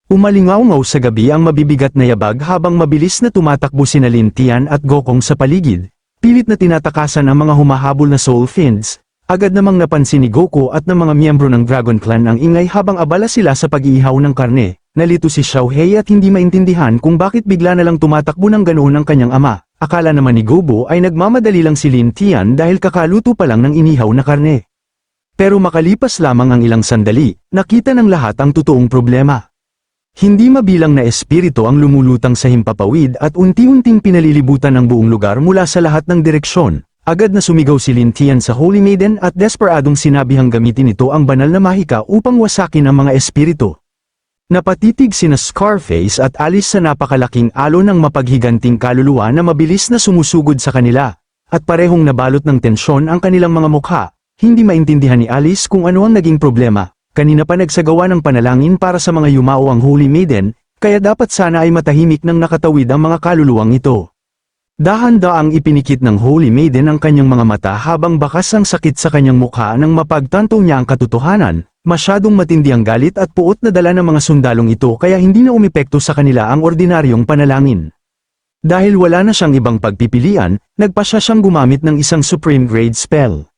Umalingaw sa gabi ang mabibigat na yabag habang mabilis na tumatakbo sina Lin Tian at Gokong sa paligid, pilit na tinatakasan ang mga humahabol na Soul Fiends. Agad namang napansin ni Goku at ng mga miyembro ng Dragon Clan ang ingay habang abala sila sa pag-iihaw ng karne. Nalito si Xiaohei at hindi maintindihan kung bakit bigla na lang tumatakbo ng ganoon ang kanyang ama. Akala naman ni Gobo ay nagmamadali lang si Lin Tian dahil kakaluto pa lang ng inihaw na karne. Pero makalipas lamang ang ilang sandali, nakita ng lahat ang totoong problema. Hindi mabilang na espiritu ang lumulutang sa himpapawid at unti-unting pinalilibutan ang buong lugar mula sa lahat ng direksyon. Agad na sumigaw si Lin Tian sa Holy Maiden at desperadong sinabihang gamitin ito ang banal na mahika upang wasakin ang mga espiritu. Napatitig sina Scarface at Alice sa napakalaking alon ng mapaghiganting kaluluwa na mabilis na sumusugod sa kanila, at parehong nabalot ng tensyon ang kanilang mga mukha. Hindi maintindihan ni Alice kung ano ang naging problema. Kanina pa nagsagawa ng panalangin para sa mga yumao ang Holy Maiden, kaya dapat sana ay matahimik nang nakatawid ang mga kaluluwang ito. Dahan-daang ipinikit ng Holy Maiden ang kanyang mga mata habang bakas ang sakit sa kanyang mukha nang mapagtanto niya ang katotohanan. Masyadong matindi ang galit at puot na dala ng mga sundalong ito kaya hindi na umepekto sa kanila ang ordinaryong panalangin. Dahil wala na siyang ibang pagpipilian, nagpasya siyang gumamit ng isang Supreme Grade spell.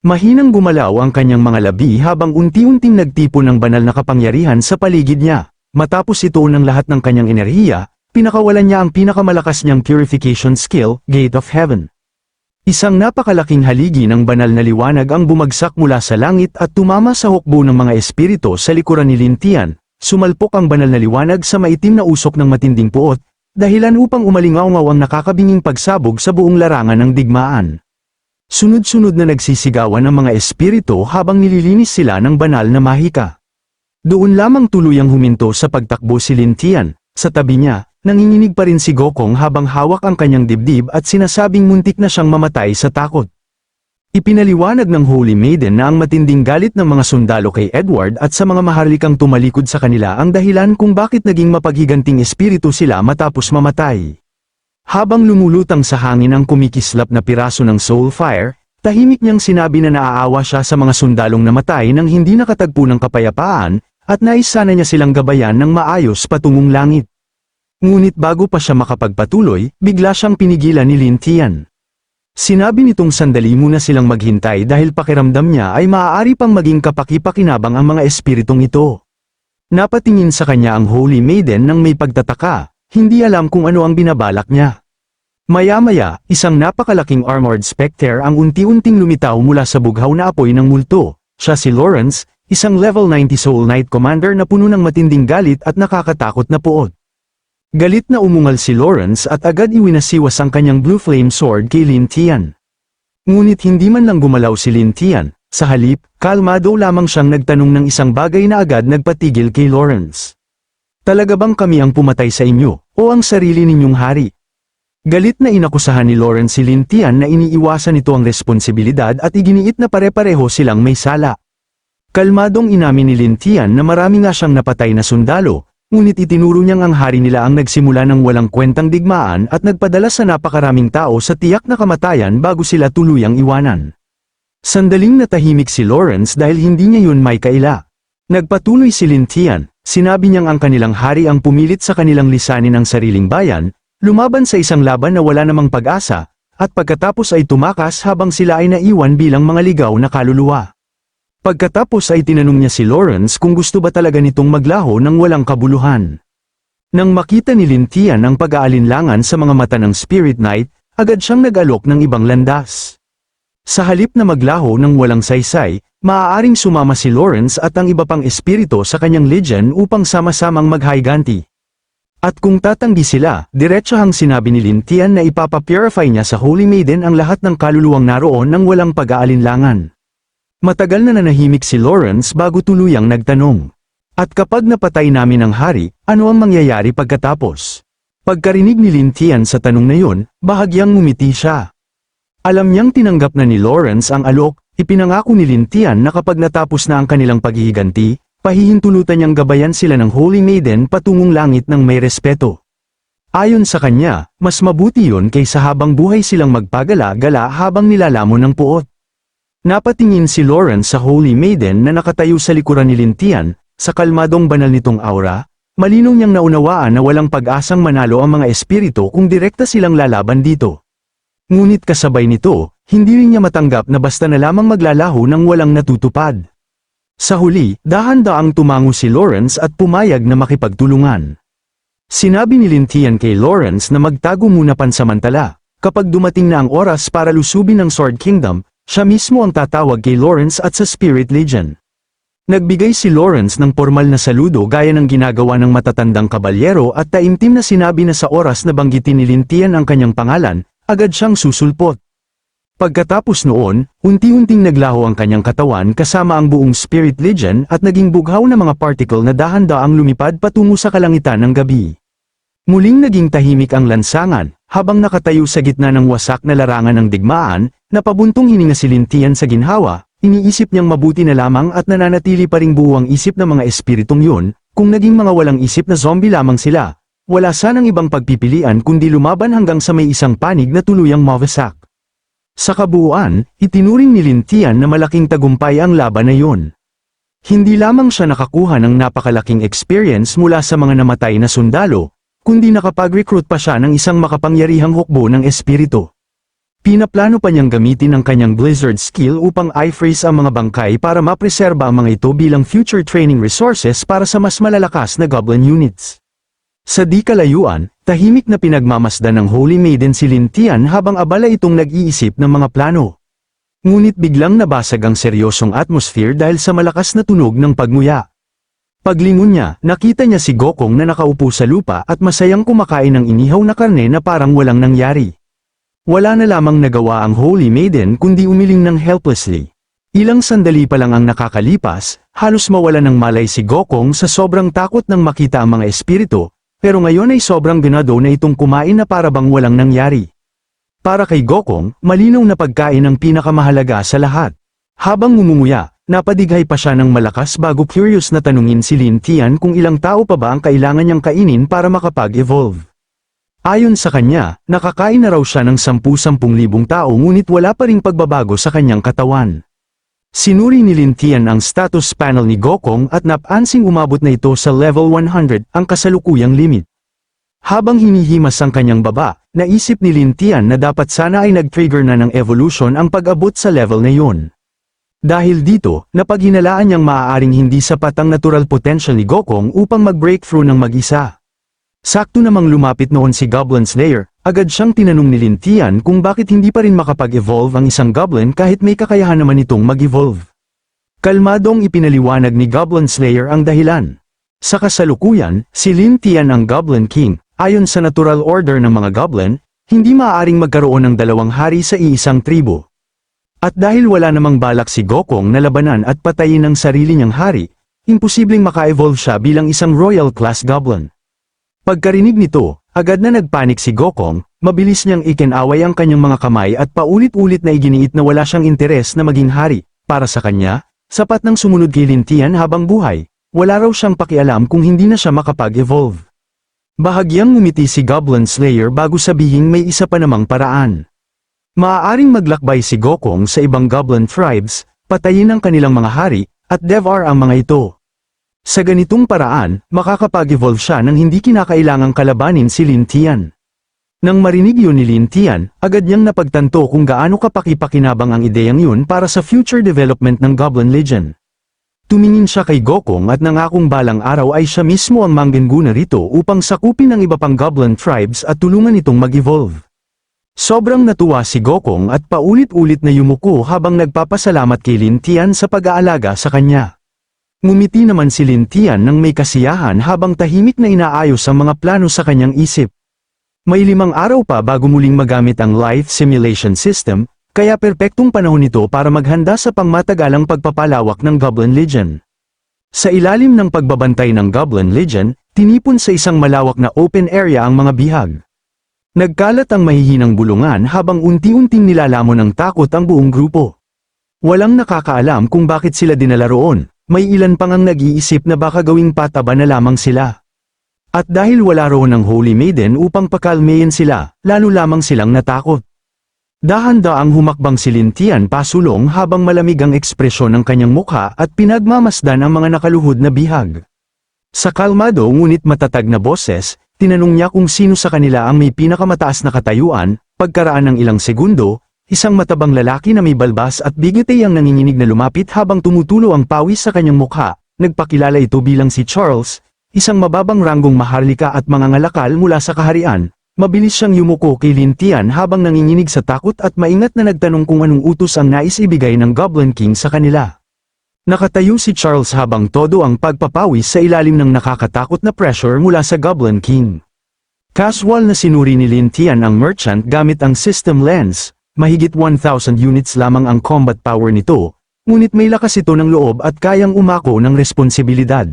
Mahinang gumalaw ang kanyang mga labi habang unti-unting nagtipon ng banal na kapangyarihan sa paligid niya. Matapos ito ng lahat ng kanyang enerhiya, pinakawalan niya ang pinakamalakas niyang purification skill, Gate of Heaven. Isang napakalaking haligi ng banal na liwanag ang bumagsak mula sa langit at tumama sa hukbo ng mga espiritu sa likuran ni Lin Tian. Sumalpok ang banal na liwanag sa maitim na usok ng matinding puot, dahilan upang umalingaw-ngaw ang nakakabinging pagsabog sa buong larangan ng digmaan. Sunod-sunod na nagsisigawan ang mga espiritu habang nililinis sila ng banal na mahika. Doon lamang tuluyang huminto sa pagtakbo si Lin Tian. Sa tabi niya, nanginginig pa rin si Gokong habang hawak ang kanyang dibdib at sinasabing muntik na siyang mamatay sa takot. Ipinaliwanag ng Holy Maiden na ang matinding galit ng mga sundalo kay Edward at sa mga maharlikang tumalikod sa kanila ang dahilan kung bakit naging mapaghiganting espiritu sila matapos mamatay. Habang lumulutang sa hangin ang kumikislap na piraso ng Soul Fire, tahimik niyang sinabi na naaawa siya sa mga sundalong namatay nang hindi nakatagpo ng kapayapaan, at nais sana niya silang gabayan ng maayos patungong langit. Ngunit bago pa siya makapagpatuloy, bigla siyang pinigilan ni Lin Tian. Sinabi nitong sandali muna silang maghintay dahil pakiramdam niya ay maaari pang maging kapaki-pakinabang ang mga espiritong ito. Napatingin sa kanya ang Holy Maiden nang may pagtataka. Hindi alam kung ano ang binabalak niya. Maya-maya, isang napakalaking armored specter ang unti-unting lumitaw mula sa bughaw na apoy ng multo. Siya si Lawrence, isang level 90 Soul Knight Commander na puno ng matinding galit at nakakatakot na puot. Galit na umungal si Lawrence at agad iwinasiwas ang kanyang Blue Flame Sword kay Lin Tian. Ngunit hindi man lang gumalaw si Lin Tian, sa halip, kalmado lamang siyang nagtanong ng isang bagay na agad nagpatigil kay Lawrence. Talaga bang kami ang pumatay sa inyo, o ang sarili ninyong hari? Galit na inakusahan ni Lawrence si Lin Tian na iniiwasan nito ang responsibilidad at iginiit na pare-pareho silang may sala. Kalmadong inamin ni Lin Tian na marami nga siyang napatay na sundalo, ngunit itinuro niyang ang hari nila ang nagsimula ng walang kwentang digmaan at nagpadala sa napakaraming tao sa tiyak na kamatayan bago sila tuluyang iwanan. Sandaling natahimik si Lawrence dahil hindi niya yun may kaila. Nagpatuloy si Lin Tian. Sinabi niyang ang kanilang hari ang pumilit sa kanilang lisanin ang sariling bayan, lumaban sa isang laban na wala namang pag-asa, at pagkatapos ay tumakas habang sila ay naiwan bilang mga ligaw na kaluluwa. Pagkatapos ay tinanong niya si Lawrence kung gusto ba talaga nitong maglaho ng walang kabuluhan. Nang makita ni Lin Tian ang pag-aalinlangan sa mga mata ng Spirit Knight, agad siyang nag-alok ng ibang landas. Sa halip na maglaho ng walang saysay, maaaring sumama si Lawrence at ang iba pang espiritu sa kanyang legion upang sama-samang maghiganti. At kung tatanggi sila, diretsahang sinabi ni Lin Tian na ipapapurify niya sa Holy Maiden ang lahat ng kaluluwang naroon ng walang pag-aalinlangan. Matagal na nanahimik si Lawrence bago tuluyang nagtanong. At kapag napatay namin ang hari, ano ang mangyayari pagkatapos? Pagkarinig ni Lin Tian sa tanong na yun, bahagyang ngumiti siya. Alam niyang tinanggap na ni Lawrence ang alok, ipinangako ni Lin Tian na kapag natapos na ang kanilang paghihiganti, pahihintulutan niyang gabayan sila ng Holy Maiden patungong langit ng may respeto. Ayon sa kanya, mas mabuti yun kaysa habang buhay silang magpagala-gala habang nilalamon ng puot. Napatingin si Lawrence sa Holy Maiden na nakatayo sa likuran ni Lin Tian, sa kalmadong banal nitong aura, Malinaw niyang naunawaan na walang pag-asang manalo ang mga espiritu kung direkta silang lalaban dito. Ngunit kasabay nito, hindi rin niya matanggap na basta na lamang maglalaho ng walang natutupad. Sa huli, dahan-daang tumango si Lawrence at pumayag na makipagtulungan. Sinabi ni Lintian kay Lawrence na magtago muna pansamantala. Kapag dumating na ang oras para lusubin ang Sword Kingdom, siya mismo ang tatawag kay Lawrence at sa Spirit Legion. Nagbigay si Lawrence ng formal na saludo gaya ng ginagawa ng matatandang kabalyero at taimtim na sinabi na sa oras na banggitin ni Lintian ang kanyang pangalan, agad siyang susulpot. Pagkatapos noon, unti-unting naglaho ang kanyang katawan kasama ang buong Spirit Legion at naging bughaw na mga particle na dahan-daang lumipad patungo sa kalangitan ng gabi. Muling naging tahimik ang lansangan, habang nakatayo sa gitna ng wasak na larangan ng digmaan, napabuntong hininga si Lintian sa ginhawa. Iniisip niyang mabuti na lamang at nananatili pa ring buo ang isip ng mga espiritong yun, kung naging mga walang isip na zombie lamang sila. Wala sanang ibang pagpipilian kundi lumaban hanggang sa may isang panig na tuluyang mawasak. Sa kabuuan, itinuring ni Lintian na malaking tagumpay ang laban na yun. Hindi lamang siya nakakuha ng napakalaking experience mula sa mga namatay na sundalo, kundi nakapag-recruit pa siya ng isang makapangyarihang hukbo ng espiritu. Pinaplano pa niyang gamitin ang kanyang Blizzard skill upang i-freeze ang mga bangkay para mapreserba ang mga ito bilang future training resources para sa mas malalakas na Goblin units. Sa di kalayuan, tahimik na pinagmamasdan ng Holy Maiden si Lintian habang abala itong nag-iisip ng mga plano. Ngunit biglang nabasag ang seryosong atmosphere dahil sa malakas na tunog ng pagmuya. Paglingon niya, nakita niya si Gokong na nakaupo sa lupa at masayang kumakain ng inihaw na karne na parang walang nangyari. Wala na lamang nagawa ang Holy Maiden kundi umiling ng helplessly. Ilang sandali pa lang ang nakakalipas, halos mawala ng malay si Gokong sa sobrang takot nang makita ang mga espiritu, pero ngayon ay sobrang ganado na itong kumain na parabang walang nangyari. Para kay Gokong, malinaw na pagkain ang pinakamahalaga sa lahat. Habang ngumunguya, napadighay pa siya ng malakas bago curious na tanungin si Lintian kung ilang tao pa ba ang kailangan niyang kainin para makapag-evolve. Ayon sa kanya, nakakain na raw siya ng 10,000 tao ngunit wala pa ring pagbabago sa kanyang katawan. Sinuri ni Lintian ang status panel ni Gokong at napansing umabot na ito sa level 100, ang kasalukuyang limit. Habang hinihimas ang kanyang baba, naisip ni Lintian na dapat sana ay nag-trigger na ng evolution ang pag-abot sa level na yun. Dahil dito, napaghinalaan niyang maaaring hindi sapat ang natural potential ni Gokong upang mag-breakthrough ng mag-isa. Sakto namang lumapit noon si Goblin Slayer, agad siyang tinanong ni Lintian kung bakit hindi pa rin makapag-evolve ang isang goblin kahit may kakayahan naman itong mag-evolve. Kalmadong ipinaliwanag ni Goblin Slayer ang dahilan. Sa kasalukuyan, si Lintian ang Goblin King. Ayon sa natural order ng mga goblin, hindi maaaring magkaroon ng dalawang hari sa iisang tribo. At dahil wala namang balak si Gokong na labanan at patayin ang sarili niyang hari, imposibleng maka-evolve siya bilang isang royal class goblin. Pagkarinig nito, agad na nagpanik si Gokong, mabilis niyang ikinaway ang kanyang mga kamay at paulit-ulit na iginiit na wala siyang interes na maging hari. Para sa kanya, sapat nang sumunod kay Lintian habang buhay, wala raw siyang pakialam kung hindi na siya makapag-evolve. Bahagyang ngumiti si Goblin Slayer bago sabihing may isa pa namang paraan. Maaaring maglakbay si Gokong sa ibang Goblin tribes, patayin ang kanilang mga hari, at devour ang mga ito. Sa ganitong paraan, makakapag-evolve siya nang hindi kinakailangang kalabanin si Lintian. Nang marinig yun ni Lintian, agad niyang napagtanto kung gaano kapaki-pakinabang ang ideyang yun para sa future development ng Goblin Legion. Tumingin siya kay Gokong at nangakong balang araw ay siya mismo ang mangguna rito upang sakupin ang iba pang Goblin tribes at tulungan itong mag-evolve. Sobrang natuwa si Gokong at paulit-ulit na yumuko habang nagpapasalamat kay Lintian sa pag-aalaga sa kanya. Ngumiti naman si Lintian nang may kasiyahan habang tahimik na inaayos ang mga plano sa kanyang isip. May 5 araw pa bago muling magamit ang Life Simulation System, kaya perpektong panahon ito para maghanda sa pangmatagalang pagpapalawak ng Goblin Legion. Sa ilalim ng pagbabantay ng Goblin Legion, tinipon sa isang malawak na open area ang mga bihag. Nagkalat ang mahihinang bulungan habang unti-unting nilalamon ng takot ang buong grupo. Walang nakakaalam kung bakit sila dinala roon. May ilan pang ang nag-iisip na baka gawing pataba na lamang sila. At dahil wala roon ng Holy Maiden upang pakalmeyin sila, lalo lamang silang natakot. Dahan-daang humakbang si Lintian pasulong habang malamig ang ekspresyon ng kanyang mukha at pinagmamasdan ang mga nakaluhod na bihag. Sa kalmado ngunit matatag na boses, tinanong niya kung sino sa kanila ang may pinakamataas na katayuan. Pagkaraan ng ilang segundo, isang matabang lalaki na may balbas at bigete ang nanginginig na lumapit habang tumutulo ang pawis sa kanyang mukha. Nagpakilala ito bilang si Charles, isang mababang ranggong maharlika at mangangalakal mula sa kaharian. Mabilis siyang yumuko kay Lin Tian habang nanginginig sa takot at maingat na nagtanong kung anong utos ang nais ibigay ng Goblin King sa kanila. Nakatayo si Charles habang todo ang pagpapawis sa ilalim ng nakakatakot na pressure mula sa Goblin King. Casual na sinuri ni Lin Tian ang merchant gamit ang system lens, mahigit 1,000 units lamang ang combat power nito, ngunit may lakas ito ng loob at kayang umako ng responsibilidad.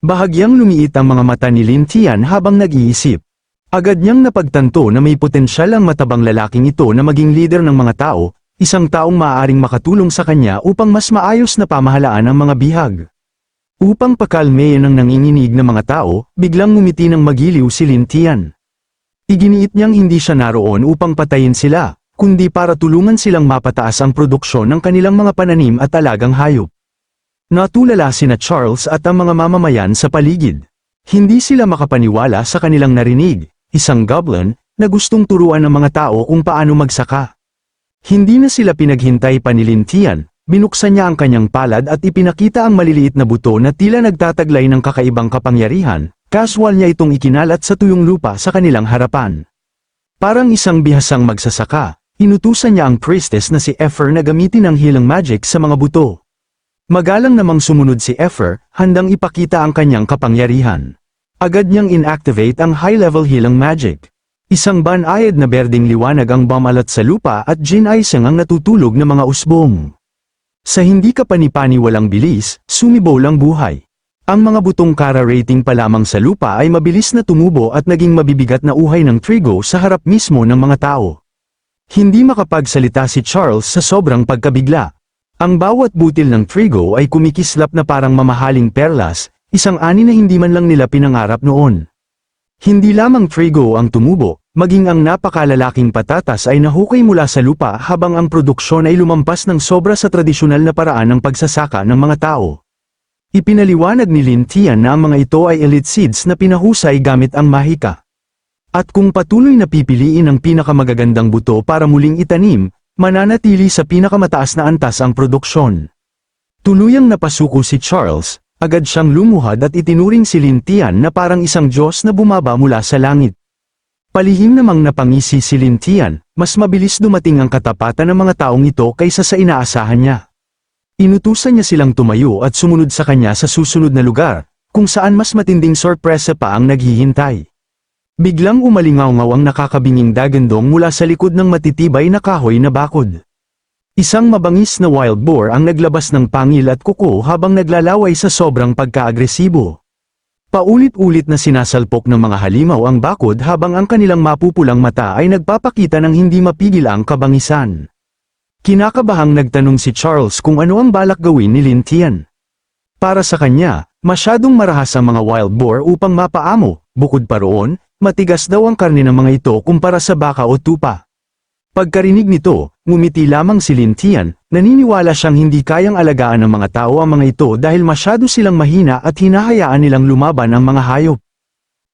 Bahagyang lumiit ang mga mata ni Lin Tian habang nag-iisip. Agad niyang napagtanto na may potensyal ang matabang lalaking ito na maging leader ng mga tao, isang taong maaaring makatulong sa kanya upang mas maayos na pamahalaan ang mga bihag. Upang pakalmeyan ang nanginginig na mga tao, biglang ngumiti ng magiliw si Lin Tian. Iginiit niyang hindi siya naroon upang patayin sila, kundi para tulungan silang mapataas ang produksyon ng kanilang mga pananim at alagang hayop. Natulala sina Charles at ang mga mamamayan sa paligid. Hindi sila makapaniwala sa kanilang narinig, isang goblin, na gustong turuan ng mga tao kung paano magsaka. Hindi na sila pinaghintay pa ni Lin Tian, binuksan niya ang kanyang palad at ipinakita ang maliliit na buto na tila nagtataglay ng kakaibang kapangyarihan, casual niya itong ikinalat sa tuyong lupa sa kanilang harapan. Parang isang bihasang magsasaka, inutusan niya ang priestess na si Efer na gamitin ang healing magic sa mga buto. Magalang namang sumunod si Efer, handang ipakita ang kanyang kapangyarihan. Agad niyang inactivate ang high-level healing magic. Isang banayad na berdeng liwanag ang bumalat sa lupa at ginaisang ang natutulog na mga usbong. Sa hindi kapani-pani walang bilis, sumibol ang buhay. Ang mga butong kara rating pa lamang sa lupa ay mabilis na tumubo at naging mabibigat na uhay ng trigo sa harap mismo ng mga tao. Hindi makapagsalita si Charles sa sobrang pagkabigla. Ang bawat butil ng trigo ay kumikislap na parang mamahaling perlas, isang ani na hindi man lang nila pinangarap noon. Hindi lamang trigo ang tumubo, maging ang napakalalaking patatas ay nahukay mula sa lupa habang ang produksyon ay lumampas ng sobra sa tradisyonal na paraan ng pagsasaka ng mga tao. Ipinaliwanag ni Lin Tian na ang mga ito ay elite seeds na pinahusay gamit ang mahika. At kung patuloy na pipiliin ang pinakamagagandang buto para muling itanim, mananatili sa pinakamataas na antas ang produksyon. Tuluyang napasuko si Charles. Agad siyang lumuhad at itinuring si Lin Tian na parang isang Diyos na bumaba mula sa langit. Palihim namang napangisi si Lin Tian, mas mabilis dumating ang katapatan ng mga taong ito kaysa sa inaasahan niya. Inutusan niya silang tumayo at sumunod sa kanya sa susunod na lugar, kung saan mas matinding sorpresa pa ang naghihintay. Biglang umalingaw-ngaw ang nakakabinging dagandong mula sa likod ng matitibay na kahoy na bakod. Isang mabangis na wild boar ang naglabas ng pangil at kuko habang naglalaway sa sobrang pagkaagresibo. Paulit-ulit na sinasalpok ng mga halimaw ang bakod habang ang kanilang mapupulang mata ay nagpapakita ng hindi mapigil ang kabangisan. Kinakabahang nagtanong si Charles kung ano ang balak gawin ni Lin Tian. Para sa kanya, masyadong marahas ang mga wild boar upang mapaamo, bukod pa roon, matigas daw ang karne ng mga ito kumpara sa baka o tupa. Pagkarinig nito, ngumiti lamang si Lin Tian, naniniwala siyang hindi kayang alagaan ng mga tao ang mga ito dahil masyado silang mahina at hinahayaan nilang lumaban ang mga hayop.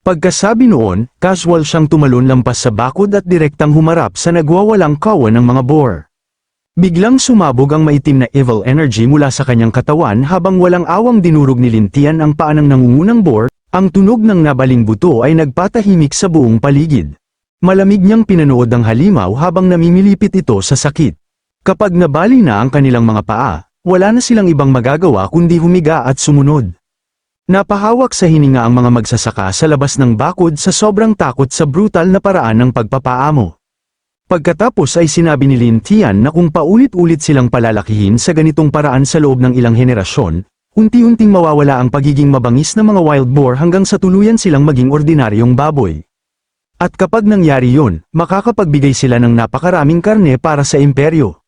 Pagkasabi noon, casual siyang tumalon lampas sa bakod at direktang humarap sa nagwawalang kawan ng mga boar. Biglang sumabog ang maitim na evil energy mula sa kanyang katawan habang walang awang dinurog ni Lin Tian ang paa ng nangungunang boar, ang tunog ng nabaling buto ay nagpatahimik sa buong paligid. Malamig niyang pinanood ang halimaw habang namimilipit ito sa sakit. Kapag nabali na ang kanilang mga paa, wala na silang ibang magagawa kundi humiga at sumunod. Napahawak sa hininga ang mga magsasaka sa labas ng bakod sa sobrang takot sa brutal na paraan ng pagpapaamo. Pagkatapos ay sinabi ni Lin Tian na kung paulit-ulit silang palalakihin sa ganitong paraan sa loob ng ilang henerasyon, unti-unting mawawala ang pagiging mabangis na mga wild boar hanggang sa tuluyan silang maging ordinaryong baboy. At kapag nangyari yun, makakapagbigay sila ng napakaraming karne para sa imperyo.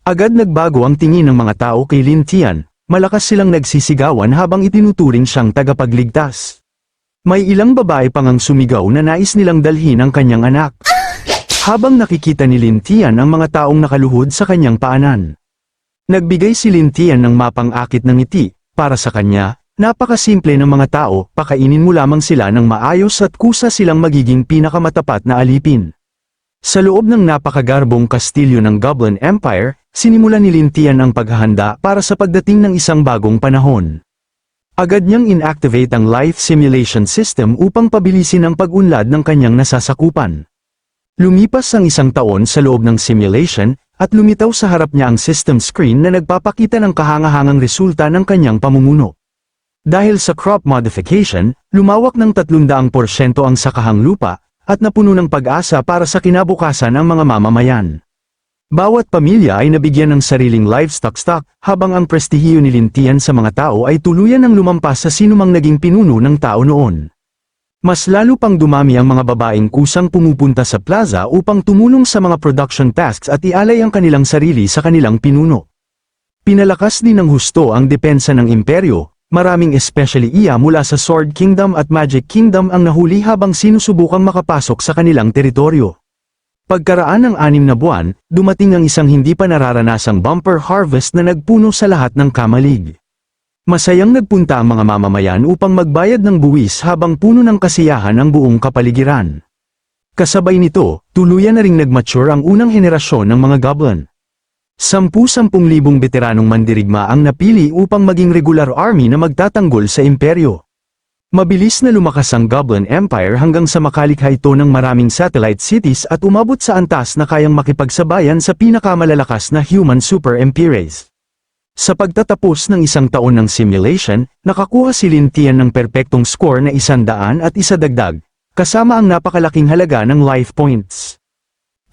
Agad nagbago ang tingin ng mga tao kay Lin Tian, malakas silang nagsisigawan habang itinuturing siyang tagapagligtas. May ilang babae pang ang sumigaw na nais nilang dalhin ang kanyang anak. Habang nakikita ni Lin Tian ang mga taong nakaluhod sa kanyang paanan. Nagbigay si Lin Tian ng mapang-akit ng ngiti, para sa kanya, Napakasimple ng mga tao, pakainin mo lamang sila ng maayos at kusa silang magiging pinakamatapat na alipin. Sa loob ng napakagarbong kastilyo ng Goblin Empire, sinimulan ni Lin Tian ang paghahanda para sa pagdating ng isang bagong panahon. Agad niyang inactivate ang life simulation system upang pabilisin ang pag-unlad ng kanyang nasasakupan. Lumipas ang isang taon sa loob ng simulation, at lumitaw sa harap niya ang system screen na nagpapakita ng kahangahangang resulta ng kanyang pamumuno. Dahil sa crop modification, lumawak ng 300% ang sakahang lupa, at napuno ng pag-asa para sa kinabukasan ang mga mamamayan. Bawat pamilya ay nabigyan ng sariling livestock stock, habang ang prestihiyo ni Lin Tian sa mga tao ay tuluyan ng lumampas sa sinumang naging pinuno ng tao noon. Mas lalo pang dumami ang mga babaeng kusang pumupunta sa plaza upang tumulong sa mga production tasks at ialay ang kanilang sarili sa kanilang pinuno. Pinalakas din ng husto ang depensa ng imperyo. Maraming especially iya mula sa Sword Kingdom at Magic Kingdom ang nahuli habang sinusubukang makapasok sa kanilang teritoryo. Pagkaraan ng 6 na buwan, dumating ang isang hindi pa nararanasang bumper harvest na nagpuno sa lahat ng kamalig. Masayang nagpunta ang mga mamamayan upang magbayad ng buwis habang puno ng kasiyahan ang buong kapaligiran. Kasabay nito, tuluyan na ring nag-mature ang unang henerasyon ng mga goblin. 10,000 veteranong mandirigma ang napili upang maging regular army na magtatanggol sa imperyo. Mabilis na lumakas ang Goblin Empire hanggang sa makalikha ito ng maraming satellite cities at umabot sa antas na kayang makipagsabayan sa pinakamalalakas na human super empires. Sa pagtatapos ng isang taon ng simulation, nakakuha si Lin Tian ng perpektong score na 100 at isa dagdag, kasama ang napakalaking halaga ng life points.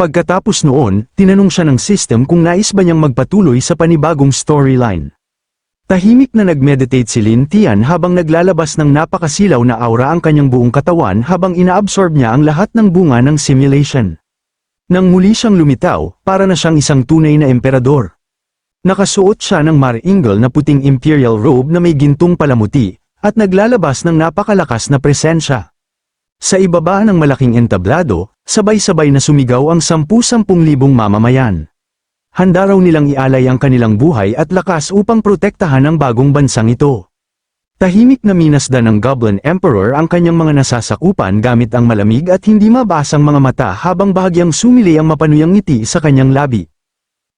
Pagkatapos noon, tinanong siya ng system kung nais ba niyang magpatuloy sa panibagong storyline. Tahimik na nag-meditate si Lin Tian habang naglalabas ng napakasilaw na aura ang kanyang buong katawan habang inaabsorb niya ang lahat ng bunga ng simulation. Nang muli siyang lumitaw, para na siyang isang tunay na emperador. Nakasuot siya ng maringal na puting imperial robe na may gintong palamuti, at naglalabas ng napakalakas na presensya. Sa ibaba ng malaking entablado, sabay-sabay na sumigaw ang 10,000 mamamayan. Handa raw nilang ialay ang kanilang buhay at lakas upang protektahan ang bagong bansang ito. Tahimik na minasdan ng Goblin Emperor ang kanyang mga nasasakupan gamit ang malamig at hindi mabasang mga mata habang bahagyang sumili ang mapanuyang ngiti sa kanyang labi.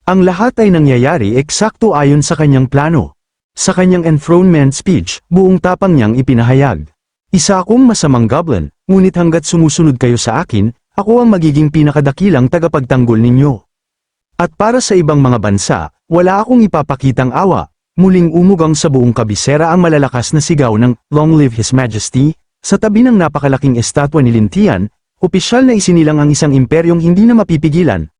Ang lahat ay nangyayari eksakto ayon sa kanyang plano. Sa kanyang enthronement speech, buong tapang niyang ipinahayag. Isa akong masamang goblin, ngunit hanggat sumusunod kayo sa akin, ako ang magiging pinakadakilang tagapagtanggol ninyo. At para sa ibang mga bansa, wala akong ipapakitang awa. Muling umugang sa buong kabisera ang malalakas na sigaw ng "Long live His Majesty", sa tabi ng napakalaking estatwa ni Lin Tian, opisyal na isinilang ang isang imperyong hindi na mapipigilan,